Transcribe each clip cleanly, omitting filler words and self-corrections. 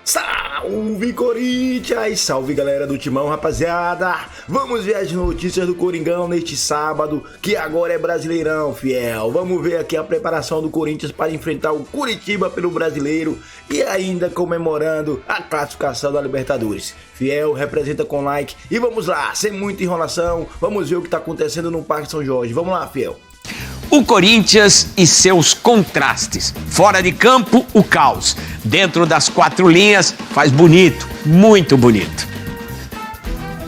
Salve Corinthians! Salve galera do Timão, rapaziada! Vamos ver as notícias do Coringão neste sábado, que agora é Brasileirão, fiel. Vamos ver aqui a preparação do Corinthians para enfrentar o Curitiba pelo Brasileiro e ainda comemorando a classificação da Libertadores. Fiel, representa com like e vamos lá, sem muita enrolação, vamos ver o que está acontecendo no Parque São Jorge. Vamos lá, fiel! O Corinthians e seus contrastes. Fora de campo, o caos. Dentro das quatro linhas, faz bonito, muito bonito.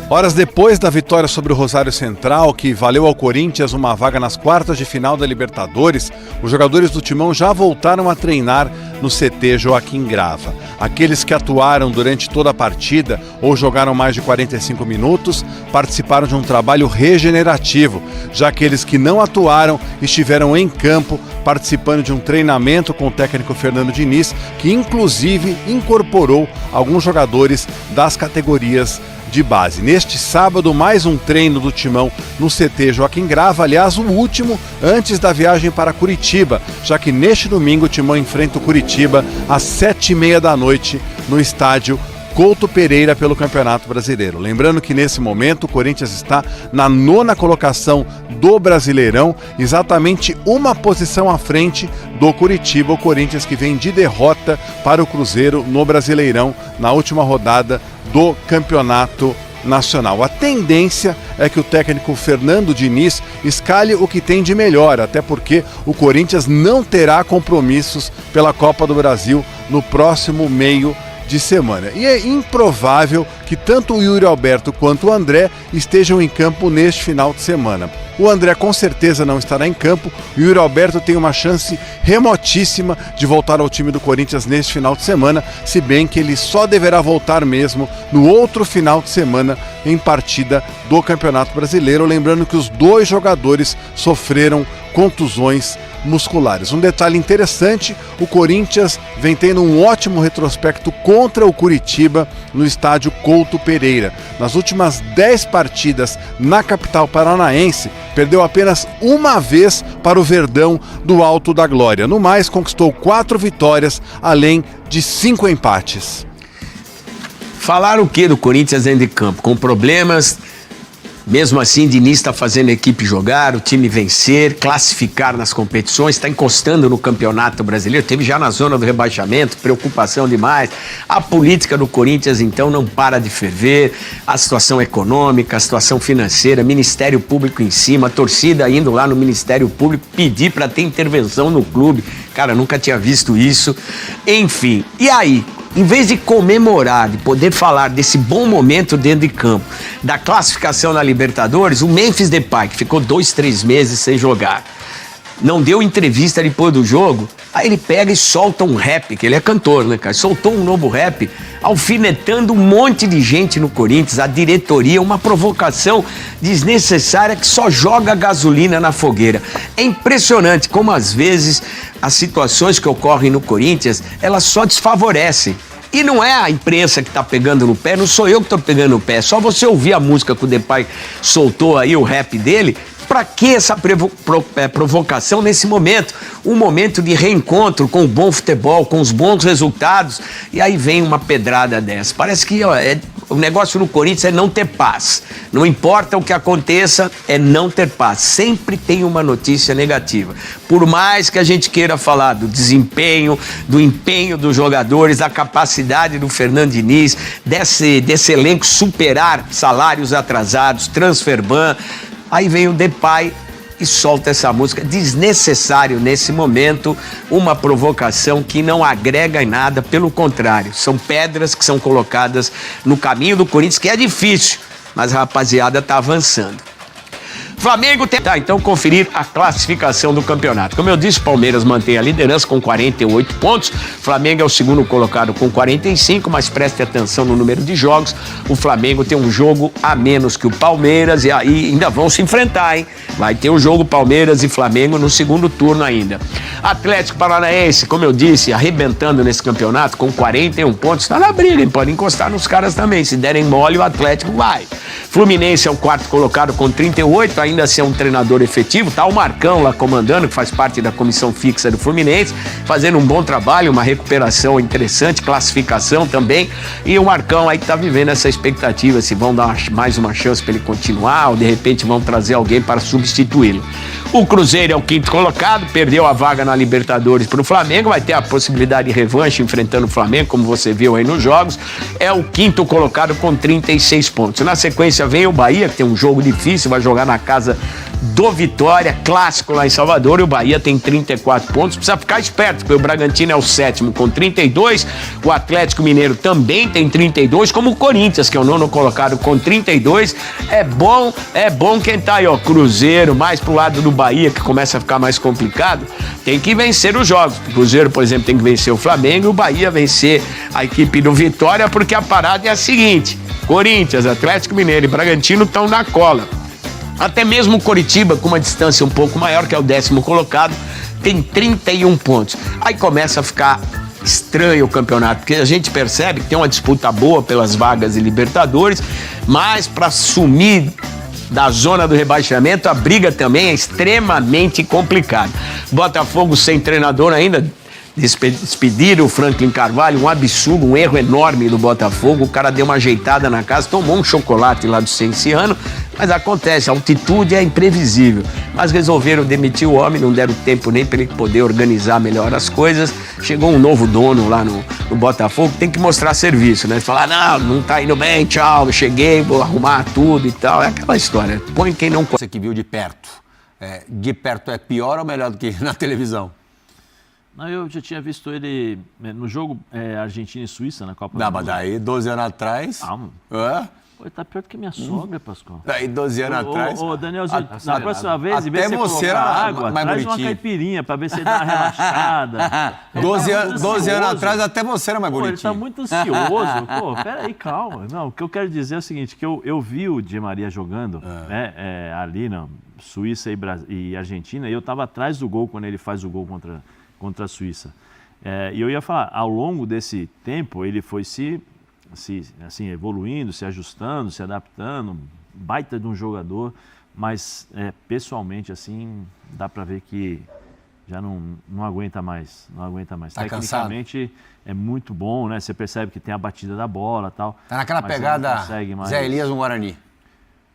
Horas depois da vitória sobre o Rosário Central, que valeu ao Corinthians uma vaga nas quartas de final da Libertadores, os jogadores do Timão já voltaram a treinar no CT Joaquim Grava. Aqueles que atuaram durante toda a partida ou jogaram mais de 45 minutos participaram de um trabalho regenerativo, já aqueles que não atuaram estiveram em campo participando de um treinamento com o técnico Fernando Diniz, que inclusive incorporou alguns jogadores das categorias de base. Neste sábado, mais um treino do Timão no CT Joaquim Grava, aliás, o último antes da viagem para Curitiba, já que neste domingo o Timão enfrenta o Curitiba às 7h30 da noite no estádio Couto Pereira pelo Campeonato Brasileiro. Lembrando que nesse momento o Corinthians está na 9ª colocação do Brasileirão, exatamente uma posição à frente do Curitiba, o Corinthians que vem de derrota para o Cruzeiro no Brasileirão na última rodada do Campeonato Nacional. A tendência é que o técnico Fernando Diniz escalhe o que tem de melhor, até porque o Corinthians não terá compromissos pela Copa do Brasil no próximo meio de semana. E é improvável que tanto o Yuri Alberto quanto o André estejam em campo neste final de semana. O André com certeza não estará em campo, o Yuri Alberto tem uma chance remotíssima de voltar ao time do Corinthians neste final de semana, se bem que ele só deverá voltar mesmo no outro final de semana em partida do Campeonato Brasileiro, lembrando que os dois jogadores sofreram contusões musculares. Um detalhe interessante, o Corinthians vem tendo um ótimo retrospecto contra o Curitiba no estádio Couto Pereira. Nas últimas 10 partidas na capital paranaense, perdeu apenas uma vez para o Verdão do Alto da Glória. No mais, conquistou 4 vitórias, além de 5 empates. Falar o que do Corinthians dentro de campo? Com problemas. Mesmo assim, Diniz está fazendo a equipe jogar, o time vencer, classificar nas competições, está encostando no Campeonato Brasileiro, teve já na zona do rebaixamento, preocupação demais. A política do Corinthians, então, não para de ferver, a situação econômica, a situação financeira, Ministério Público em cima, a torcida indo lá no Ministério Público pedir para ter intervenção no clube. Cara, nunca tinha visto isso. Enfim, e aí? Em vez de comemorar, de poder falar desse bom momento dentro de campo, da classificação na Libertadores, o Memphis Depay, que ficou 2-3 meses sem jogar, não deu entrevista depois do jogo, aí ele pega e solta um rap, que ele é cantor, né, cara? Soltou um novo rap, alfinetando um monte de gente no Corinthians, a diretoria, uma provocação desnecessária que só joga gasolina na fogueira. É impressionante como às vezes as situações que ocorrem no Corinthians, elas só desfavorecem. E não é a imprensa que tá pegando no pé, não sou eu que tô pegando no pé, é só você ouvir a música que o Depay soltou aí, o rap dele. Pra que essa provocação nesse momento? Um momento de reencontro com o bom futebol, com os bons resultados, e aí vem uma pedrada dessa. Parece que o negócio no Corinthians é não ter paz. Não importa o que aconteça, é não ter paz. Sempre tem uma notícia negativa. Por mais que a gente queira falar do desempenho, do empenho dos jogadores, da capacidade do Fernando Diniz, desse elenco superar salários atrasados, transfer ban. Aí vem o Depay e solta essa música, desnecessário nesse momento, uma provocação que não agrega em nada, pelo contrário, são pedras que são colocadas no caminho do Corinthians, que é difícil, mas a rapaziada tá avançando. Flamengo tem... Tá, então conferir a classificação do campeonato. Como eu disse, Palmeiras mantém a liderança com 48 pontos. Flamengo é o segundo colocado com 45, mas preste atenção no número de jogos. O Flamengo tem um jogo a menos que o Palmeiras e aí ainda vão se enfrentar, hein? Vai ter o jogo Palmeiras e Flamengo no segundo turno ainda. Atlético Paranaense, como eu disse, arrebentando nesse campeonato com 41 pontos. Tá na briga, hein? Pode encostar nos caras também. Se derem mole, o Atlético vai. Fluminense é o quarto colocado com 38, ainda ser um treinador efetivo. Tá o Marcão lá comandando, que faz parte da comissão fixa do Fluminense, fazendo um bom trabalho, uma recuperação interessante, classificação também. E o Marcão aí tá vivendo essa expectativa, se vão dar mais uma chance para ele continuar ou de repente vão trazer alguém para substituí-lo. O Cruzeiro é o 5º colocado, perdeu a vaga na Libertadores para o Flamengo, vai ter a possibilidade de revanche enfrentando o Flamengo, como você viu aí nos jogos. É o 5º colocado com 36 pontos. Na sequência vem o Bahia, que tem um jogo difícil, vai jogar na casa do Vitória, clássico lá em Salvador, e o Bahia tem 34 pontos. Precisa ficar esperto, porque o Bragantino é o 7º com 32, o Atlético Mineiro também tem 32, como o Corinthians, que é o 9º colocado com 32. É bom quem tá aí, ó, Cruzeiro, mais pro lado do Bahia, que começa a ficar mais complicado, tem que vencer os jogos. O Cruzeiro, por exemplo, tem que vencer o Flamengo, e o Bahia vencer a equipe do Vitória, porque a parada é a seguinte: Corinthians, Atlético Mineiro e Bragantino estão na cola. Até mesmo o Coritiba, com uma distância um pouco maior, que é o 10º colocado, tem 31 pontos. Aí começa a ficar estranho o campeonato, porque a gente percebe que tem uma disputa boa pelas vagas de Libertadores, mas para sumir da zona do rebaixamento, a briga também é extremamente complicada. Botafogo sem treinador ainda, despediram o Franklin Carvalho, um absurdo, um erro enorme do Botafogo. O cara deu uma ajeitada na casa, tomou um chocolate lá do Cienciano, mas acontece, a altitude é imprevisível. Mas resolveram demitir o homem, não deram tempo nem para ele poder organizar melhor as coisas. Chegou um novo dono lá no Botafogo, tem que mostrar serviço, né? Falar, não tá indo bem, tchau, cheguei, vou arrumar tudo e tal. É aquela história, põe quem não... Você que viu de perto, de perto é pior ou melhor do que na televisão? Não, eu já tinha visto ele no jogo Argentina e Suíça na Copa do Não, Mundo. mas daí 12 anos atrás... Pô, ele tá pior do que minha sogra, Pascoal. Daí 12 anos atrás... Ô, Danielzinho, na próxima vez, em vez de você você colocar era água, mais traz uma bonitinho. caipirinha pra ver se ele dá uma relaxada. 12 anos atrás até você era mais Pô, bonitinho. ele tá muito ansioso. Pô, peraí, calma. Não, o que eu quero dizer é o seguinte, que eu vi o Di Maria jogando ali na Suíça e Argentina, e eu tava atrás do gol quando ele faz o gol contra a Suíça. E eu ia falar, ao longo desse tempo, ele foi assim, evoluindo, se ajustando, se adaptando, baita de um jogador, mas pessoalmente, assim, dá para ver que já não aguenta mais, Tá Tecnicamente é muito bom, né? Você percebe que tem a batida da bola e tal. Tá naquela pegada Zé Elias no Guarani.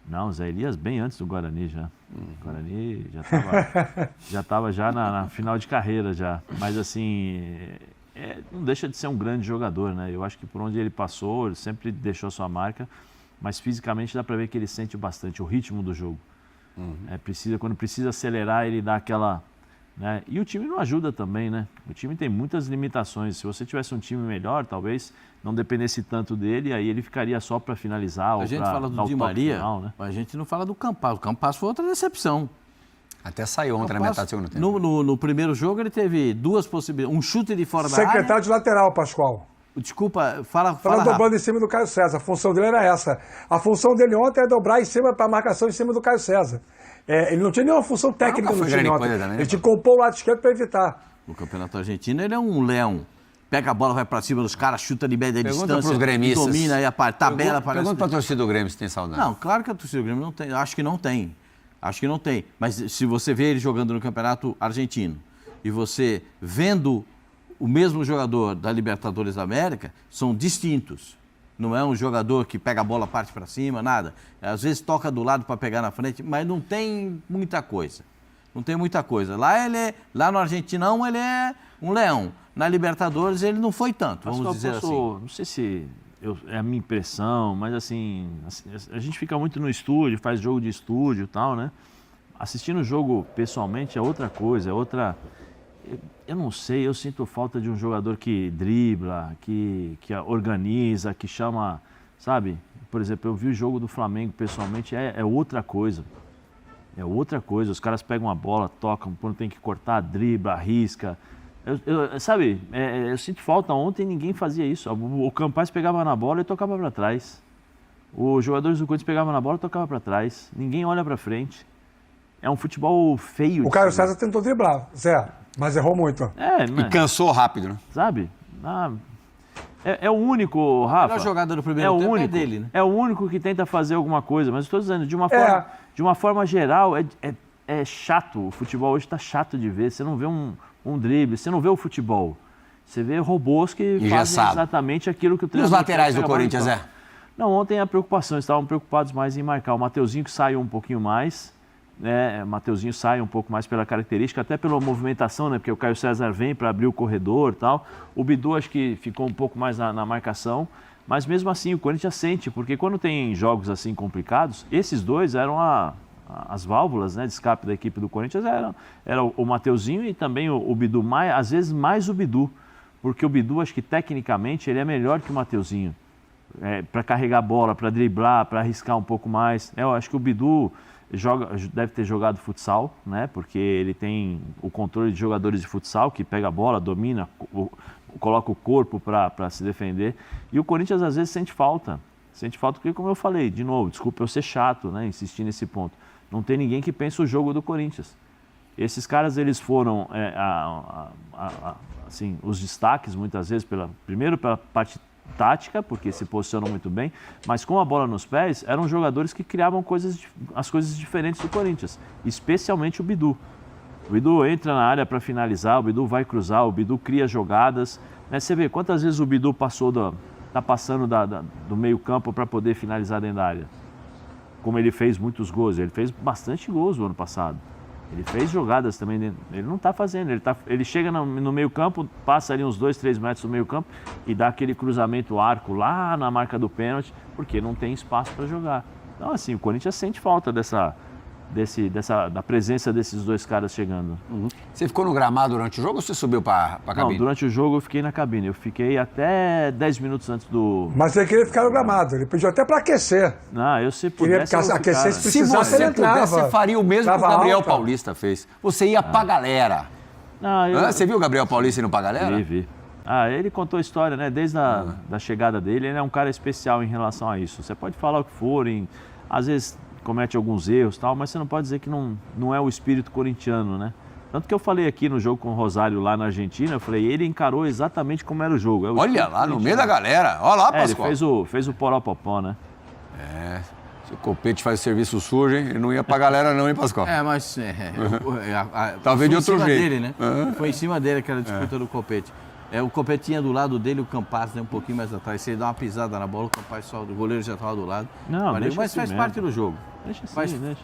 Não, Zé Elias bem antes do Guarani já. O Guarani já tava na final de carreira já. Mas assim, não deixa de ser um grande jogador, né? Eu acho que por onde ele passou, ele sempre deixou sua marca, mas fisicamente dá para ver que ele sente bastante o ritmo do jogo. Quando precisa acelerar, ele dá aquela... né? E o time não ajuda também, né? O time tem muitas limitações. Se você tivesse um time melhor, talvez não dependesse tanto dele, aí ele ficaria só para finalizar. A gente fala do Di Maria, final, né? mas a gente não fala do Campas. O Campas foi outra decepção. Até saiu ontem na metade do segundo tempo. No primeiro jogo ele teve duas possibilidades. Um chute de fora da área. Secretário de lateral, Pascoal. Desculpa, fala dobrando rápido. em cima do Caio César. A função dele era essa. A função dele ontem é dobrar em cima para a marcação em cima do Caio César. Ele não tinha nenhuma função técnica no time ontem. Ele tinha que compor o lado esquerdo para evitar. No Campeonato Argentino ele é um leão. Pega a bola, vai pra cima dos caras, chuta de média distância. Pergunta pros gremistas. Domina aí a parte, tabela. Pergunta pra torcida do Grêmio se tem saudade. Não, claro que a torcida do Grêmio não tem. Acho que não tem. Mas se você vê ele jogando no Campeonato Argentino e você vendo o mesmo jogador da Libertadores da América, são distintos. Não é um jogador que pega a bola, parte pra cima, nada. Às vezes toca do lado para pegar na frente, mas não tem muita coisa. Lá no Argentinão ele é um leão. Na Libertadores ele não foi tanto, vamos dizer assim. Não sei se é a minha impressão, mas assim, a gente fica muito no estúdio, faz jogo de estúdio e tal, né? Assistindo o jogo pessoalmente é outra coisa, é outra... Eu não sei, eu sinto falta de um jogador que dribla, que organiza, que chama, sabe? Por exemplo, eu vi o jogo do Flamengo pessoalmente, é outra coisa. É outra coisa, os caras pegam a bola, tocam, quando tem que cortar, dribla, arrisca. Eu sinto falta, ontem ninguém fazia isso. O Campas pegava na bola e tocava para trás. Os jogadores do Corinthians pegavam na bola e tocavam para trás. Ninguém olha para frente. É um futebol feio. O Caio César tentou driblar, Zé, mas errou muito. E cansou rápido, né? Sabe? É o único, Rafa. A jogada do primeiro tempo é dele, né? É o único que tenta fazer alguma coisa, mas estou dizendo, de uma forma... de uma forma geral, é chato. O futebol hoje está chato de ver. Você não vê um drible, você não vê o futebol. Você vê robôs que fazem exatamente aquilo que o treinador... E os laterais do Corinthians, Não, ontem a preocupação, eles estavam preocupados mais em marcar. O Mateuzinho que saiu um pouquinho mais, né? O Mateuzinho sai um pouco mais pela característica, até pela movimentação, né? Porque o Caio César vem para abrir o corredor e tal. O Bidu acho que ficou um pouco mais na marcação, mas mesmo assim o Corinthians sente, porque quando tem jogos assim complicados, esses dois eram as válvulas, né, de escape da equipe do Corinthians, era o Mateuzinho e também o Bidu, às vezes mais o Bidu, porque o Bidu acho que tecnicamente ele é melhor que o Mateuzinho. Para carregar a bola, para driblar, para arriscar um pouco mais. Eu acho que o Bidu deve ter jogado futsal, né? Porque ele tem o controle de jogadores de futsal, que pega a bola, domina, coloca o corpo para se defender. E o Corinthians às vezes sente falta. Sente falta porque, como eu falei, de novo, desculpa eu ser chato, né? Insistir nesse ponto. Não tem ninguém que pense o jogo do Corinthians. Esses caras, eles foram, assim, os destaques muitas vezes, primeiro pela parte tática, porque se posicionam muito bem, mas com a bola nos pés, eram jogadores que criavam as coisas diferentes do Corinthians, especialmente o Bidu. O Bidu entra na área para finalizar, o Bidu vai cruzar, o Bidu cria jogadas. Né? Você vê quantas vezes o Bidu está passando do meio campo para poder finalizar dentro da área. Como ele fez muitos gols, ele fez bastante gols no ano passado. Ele fez jogadas também, ele não está fazendo, ele chega no meio campo, passa ali uns 2, 3 metros do meio campo e dá aquele cruzamento arco lá na marca do pênalti, porque não tem espaço para jogar. Então assim, o Corinthians sente falta da presença desses dois caras chegando. Você ficou no gramado durante o jogo ou você subiu para a cabine? Não, durante o jogo eu fiquei na cabine. Eu fiquei até 10 minutos antes do... Mas ele queria ficar no gramado. Ele pediu até para aquecer. Não, eu se pudesse... Queria aquecer, se precisasse, ele entrava. Você faria o mesmo que o Gabriel Paulista fez. Você ia pra galera. Você viu o Gabriel Paulista indo pra galera? Vi. Ele contou a história, né? Desde da chegada dele. Ele é um cara especial em relação a isso. Você pode falar o que for, às vezes... comete alguns erros e tal, mas você não pode dizer que não é o espírito corintiano, né? Tanto que eu falei aqui no jogo com o Rosário lá na Argentina, eu falei, ele encarou exatamente como era o jogo. Olha lá, no meio da galera. Olha lá, Pascoal. Ele fez o poropopó, né? Se o Copete faz o serviço sujo, hein? Ele não ia pra galera não, hein, Pascoal? Mas... talvez de outro jeito. Dele, né? Foi em cima dele aquela disputa do Copete. O Copete tinha do lado dele o Campaz, né, um pouquinho mais atrás. Se ele dá uma pisada na bola, o Campaz o goleiro já estava do lado. Mas faz parte do jogo.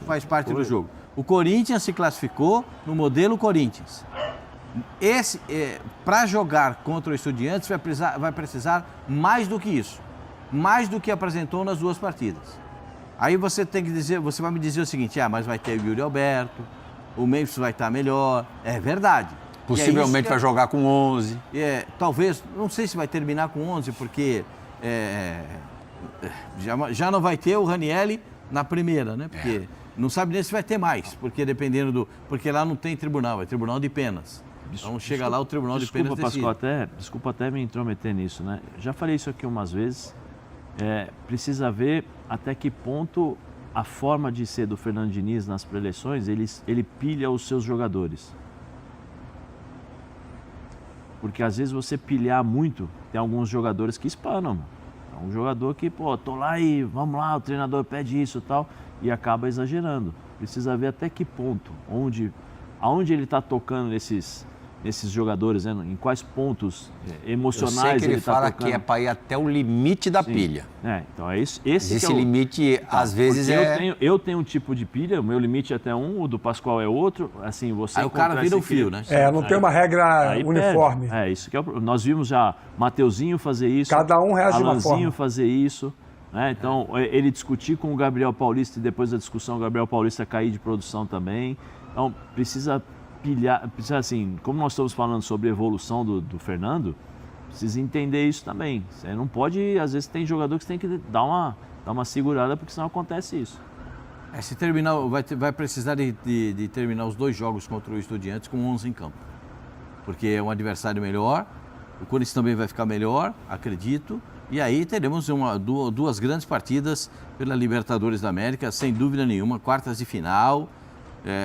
Faz parte do jogo. O Corinthians se classificou no modelo Corinthians. Para jogar contra o Estudiantes vai precisar mais do que isso. Mais do que apresentou nas duas partidas. Aí você tem que dizer, você vai me dizer o seguinte, mas vai ter o Yuri Alberto, o Memphis vai estar melhor. É verdade. Possivelmente vai jogar com 11. Talvez, não sei se vai terminar com 11, porque já não vai ter o Ranieri na primeira, né? Porque não sabe nem se vai ter mais, porque dependendo porque lá não tem tribunal, é tribunal de penas. Então chega lá o tribunal de penas decide. Desculpa até me intrometer nisso, né? Já falei isso aqui umas vezes. Precisa ver até que ponto a forma de ser do Fernando Diniz nas pré-eleições, ele pilha os seus jogadores. Porque às vezes você pilhar muito, tem alguns jogadores que espanam. É um jogador que, tô lá e vamos lá, o treinador pede isso e tal, e acaba exagerando. Precisa ver até que ponto, aonde ele está tocando nesses jogadores, né? Em quais pontos emocionais ele está tocando. Ele fala que é para ir até o limite da pilha. Então é isso. Esse limite, às vezes, eu tenho um tipo de pilha, o meu limite é até um, o do Pascoal é outro. Assim, você aí o cara vira o fio, né? Não tem uma regra uniforme. Isso que nós vimos já Mateuzinho fazer isso. Cada um reage de uma forma. Alanzinho fazer isso. Né? Então, ele discutir com o Gabriel Paulista e depois da discussão o Gabriel Paulista cair de produção também. Então, precisa assim, como nós estamos falando sobre a evolução do Fernando, precisa entender isso também. Você não pode, às vezes tem jogador que você tem que dar uma segurada, porque senão acontece isso. Se terminar, vai precisar de terminar os dois jogos contra o Estudiantes com 11 em campo. Porque é um adversário melhor, o Corinthians também vai ficar melhor, acredito, e aí teremos duas grandes partidas pela Libertadores da América, sem dúvida nenhuma, quartas de final.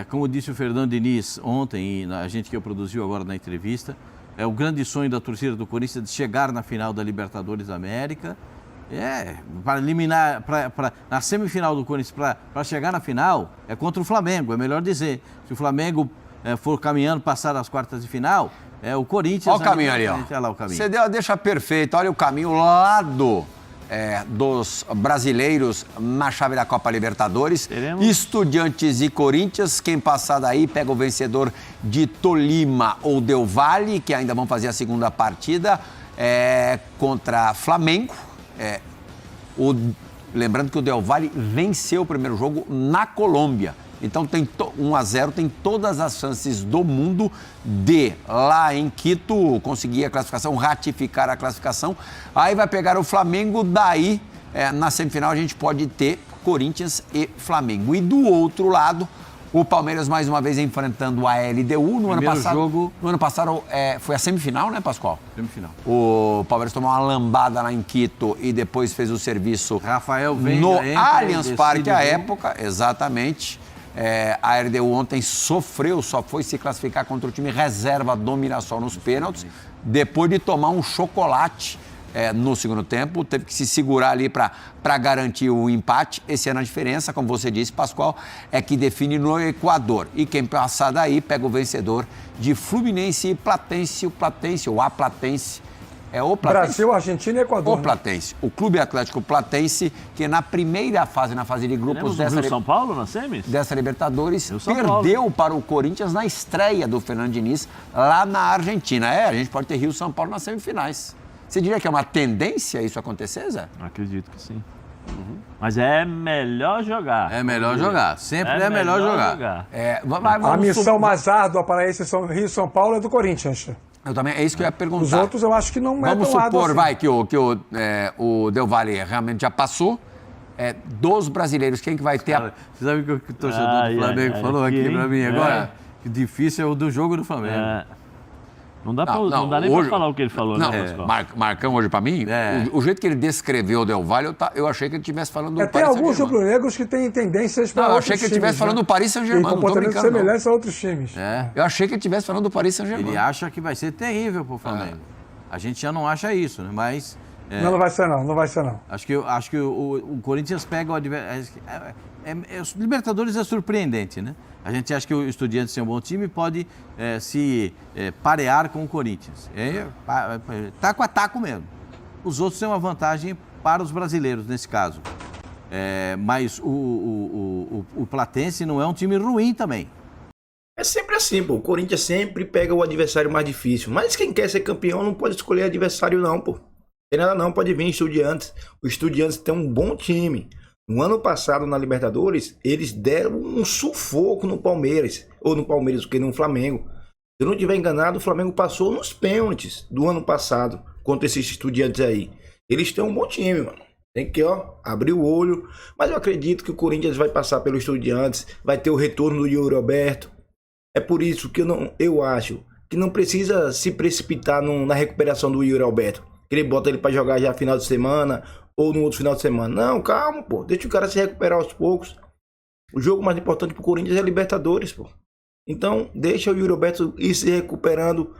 Como disse o Fernando Diniz ontem, e a gente que eu produziu agora na entrevista, é o grande sonho da torcida do Corinthians de chegar na final da Libertadores da América. Para eliminar, na semifinal do Corinthians, para chegar na final, é contra o Flamengo, é melhor dizer. Se o Flamengo for caminhando, passar as quartas de final, o Corinthians... Olha o caminho ali, ó. Olha lá o caminho. Você deu a deixa perfeita, olha o caminho lá dos brasileiros na chave da Copa Libertadores. Estudiantes e Corinthians, quem passar daí pega o vencedor de Tolima ou Del Valle, que ainda vão fazer a segunda partida contra Flamengo. Lembrando que o Del Valle venceu o primeiro jogo na Colômbia. Então tem 1-0, tem todas as chances do mundo de, lá em Quito, conseguir a classificação, ratificar a classificação. Aí vai pegar o Flamengo, daí na semifinal a gente pode ter Corinthians e Flamengo. E do outro lado, o Palmeiras mais uma vez enfrentando a LDU. No ano passado foi a semifinal, né, Pascoal? Semifinal. O Palmeiras tomou uma lambada lá em Quito e depois fez o serviço Rafael Veiga no Allianz Parque à época, exatamente. A LDU ontem sofreu, só foi se classificar contra o time reserva do Mirassol nos pênaltis, depois de tomar um chocolate no segundo tempo, teve que se segurar ali para garantir o empate. Esse ano a diferença, como você disse, Pascoal, é que define no Equador. E quem passar daí pega o vencedor de Fluminense e Platense, o A Platense. O Platense. Brasil, Argentina e Equador. O Platense. O Clube Atlético Platense, que na primeira fase, na fase de grupos São Paulo, na semis? Dessa Libertadores, perdeu para o Corinthians na estreia do Fernando Diniz lá na Argentina. A gente pode ter Rio e São Paulo nas semifinais. Você diria que é uma tendência isso acontecer, Zé? Acredito que sim. Mas é melhor jogar. É melhor jogar. Sempre é melhor jogar. A missão mais árdua para esse Rio e São Paulo é do Corinthians. Eu também, é isso que eu ia perguntar. Os outros eu acho que não Vamos supor, que o Del Valle realmente já passou. Dos brasileiros, quem que vai ter Você sabe o que o torcedor do Flamengo falou aqui pra mim agora? Que difícil é o do jogo do Flamengo. Não dá nem pra falar o que ele falou, né, Pascoal? Marcão hoje pra mim, o jeito que ele descreveu o Del Valle, eu achei que ele estivesse falando do Paris Tem Saint-Germain. alguns rubro-negros que têm tendências para outros times. Eu achei que ele estivesse falando do Paris Saint-Germain, não tô brincando, semelhantes a outros times. Eu achei que ele estivesse falando do Paris Saint-Germain. Ele acha que vai ser terrível pro Flamengo. A gente já não acha isso, né? Mas... Não vai ser não. Acho que o Corinthians pega o adversário... Os Libertadores é surpreendente, né? A gente acha que o Estudiantes é um bom time e pode se parear com o Corinthians. Taco a taco mesmo. Os outros têm uma vantagem para os brasileiros, nesse caso. Mas o Platense não é um time ruim também. É sempre assim, pô. O Corinthians sempre pega o adversário mais difícil. Mas quem quer ser campeão não pode escolher adversário não, pô. Tem nada não, pode vir Estudiantes. O Estudiantes tem um bom time. No ano passado, na Libertadores, eles deram um sufoco no Palmeiras. Ou no Palmeiras, porque no Flamengo. Se eu não estiver enganado, o Flamengo passou nos pênaltis do ano passado contra esses Estudiantes aí. Eles têm um bom time, mano. Tem que, abrir o olho. Mas eu acredito que o Corinthians vai passar pelo Estudiantes. Vai ter o retorno do Yuri Alberto. É por isso que eu acho que não precisa se precipitar na recuperação do Yuri Alberto. Que ele bota ele para jogar já final de semana ou no outro final de semana. Não, calma, pô. Deixa o cara se recuperar aos poucos. O jogo mais importante pro Corinthians é Libertadores, pô. Então, deixa o Yuri Alberto ir se recuperando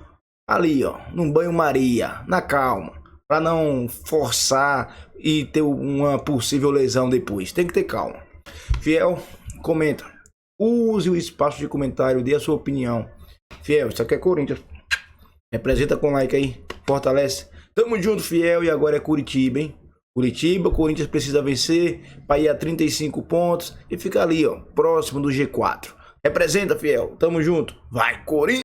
ali, num banho-maria, na calma. Para não forçar e ter uma possível lesão depois. Tem que ter calma. Fiel, comenta. Use o espaço de comentário, dê a sua opinião. Fiel, isso aqui é Corinthians. Representa com like aí, fortalece. Tamo junto, Fiel, e agora é Curitiba, hein? Curitiba, o Corinthians precisa vencer para ir a 35 pontos e ficar ali, próximo do G4. Representa, Fiel. Tamo junto. Vai, Corinthians!